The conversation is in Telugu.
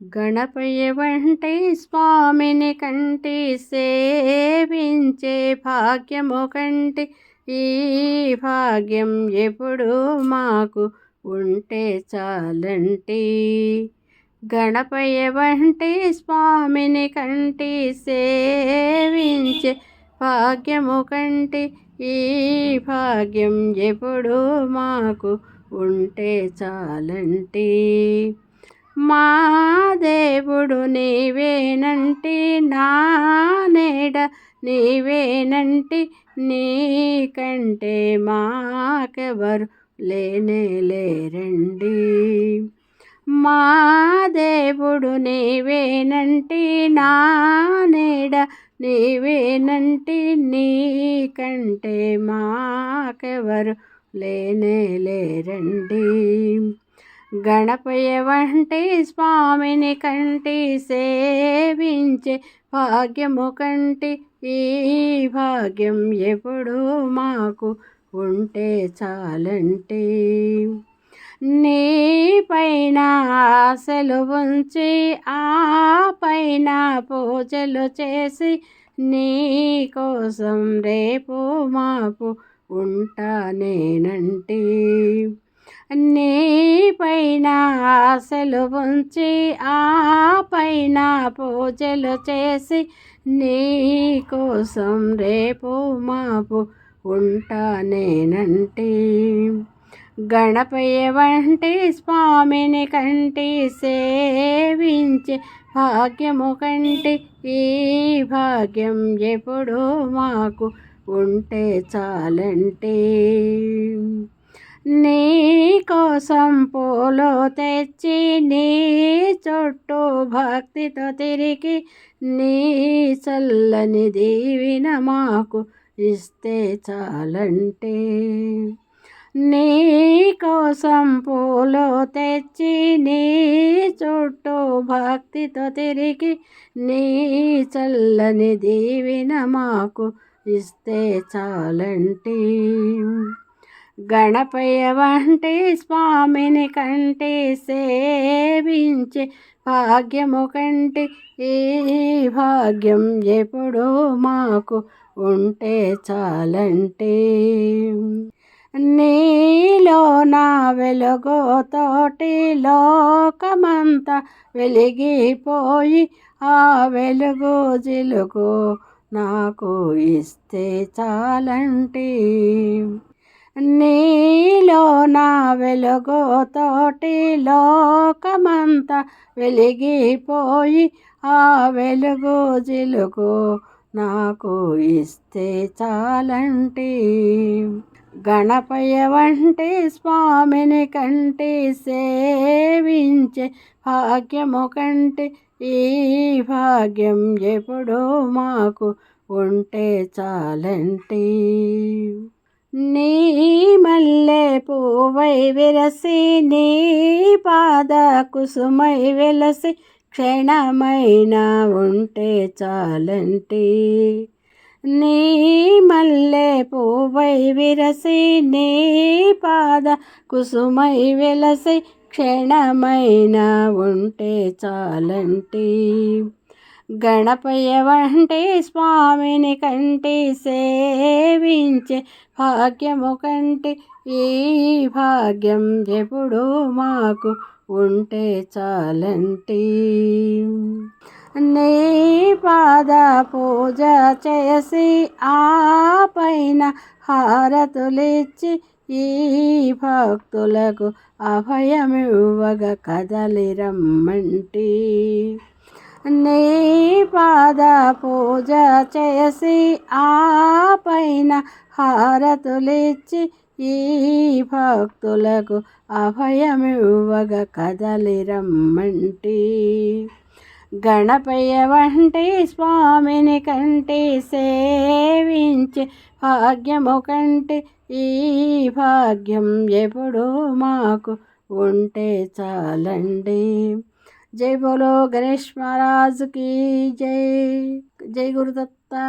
గణపయ్య వంటి స్వామిని కంటి సేవించే భాగ్యము కంటి ఈ భాగ్యం ఎప్పుడు మాకు ఉంటే చాలంటి. గణపయ్య వంటి స్వామిని కంటి సేవించే భాగ్యము కంటి ఈ భాగ్యం ఎప్పుడు మాకు ఉంటే చాలంటి. మా దేవుడు నీవేనంటి, నా నీడ నీవేనంటి, నీకంటే మాకెవరు లేనే లేరండి. మా దేవుడు నీవేనంటి, నా నీడ నీవేనంటి, నీకంటే మాకెవరు లేనే లేరండి. గణపయ్య వంటి స్వామిని కంటి సేవించే భాగ్యము కంటి ఈ భాగ్యం ఎప్పుడు మాకు ఉంటే చాలంటి. నీ పైన ఆశలు ఉంచి ఆ పైన పూజలు చేసి నీ కోసం రేపు మాపు ఉంటానేనంటి. నీ పైన ఆశలు ఉంచి ఆ పైన పూజలు చేసి నీ కోసం రేపు మాపు ఉంటానేనంటి. గణపయ్య వంటి స్వామిని కంటి సేవించే భాగ్యము కంటి ఈ భాగ్యం ఎప్పుడు మాకు ఉంటే చాలంటి. నీ కోసం పూలు తెచ్చి నీ చుట్టూ భక్తితో తిరిగి నీ చల్లని దీవెన మాకు ఇస్తే చాలంటే. నీ కోసం పూలు తెచ్చి నీ చుట్టూ భక్తితో తిరిగి నీ చల్లని దీవెన మాకు ఇస్తే చాలంటి. గణపయ్య వంటి స్వామిని కంటి సేవించే భాగ్యము కంటి ఈ భాగ్యం ఎప్పుడు మాకు ఉంటే చాలంటి. నీలో నా వెలుగుతోటి లోకమంతా వెలిగిపోయి ఆ వెలుగు జిలుగు నాకు ఇస్తే చాలంటి. నీలో నా వెలుగుతోటి లోకమంతా వెలిగిపోయి ఆ వెలుగు జిలుగు నాకు ఇస్తే చాలంటి. గణపయ్య వంటి స్వామిని కంటి సేవించే భాగ్యము కంటి ఈ భాగ్యం ఎప్పుడు మాకు ఉంటే చాలంటి. నీ మల్లె పువ్వై విరసి నీ పాద కుసుమై వెలసి క్షణమైన ఉంటే చాలంటి. నీ మల్లె పువ్వై విరసి నీ పాద కుసుమై వెలసి క్షణమైన ఉంటే చాలంటి. గణపయ్య వంటి స్వామిని కంటి సేవించే భాగ్యము కంటి ఈ భాగ్యం ఎప్పుడు మాకు ఉంటే చాలంటి. నీ పాద పూజ చేసి ఆ పైన హారతులిచ్చి ఈ భక్తులకు అభయమివ్వగా కదలి రమ్మంటి. నీ పాద పూజ చేసి ఆ పైన హారతులిచ్చి ఈ భక్తులకు అభయమివ్వగా కదలి రమ్మంటి. గణపయ్య వంటి స్వామిని కంటి సేవించే భాగ్యము కంటి ఈ భాగ్యం ఎప్పుడు మాకు ఉంటే చాలండి. जय बोलो गणेश महाराज की जय। जय गुरुदत्ता।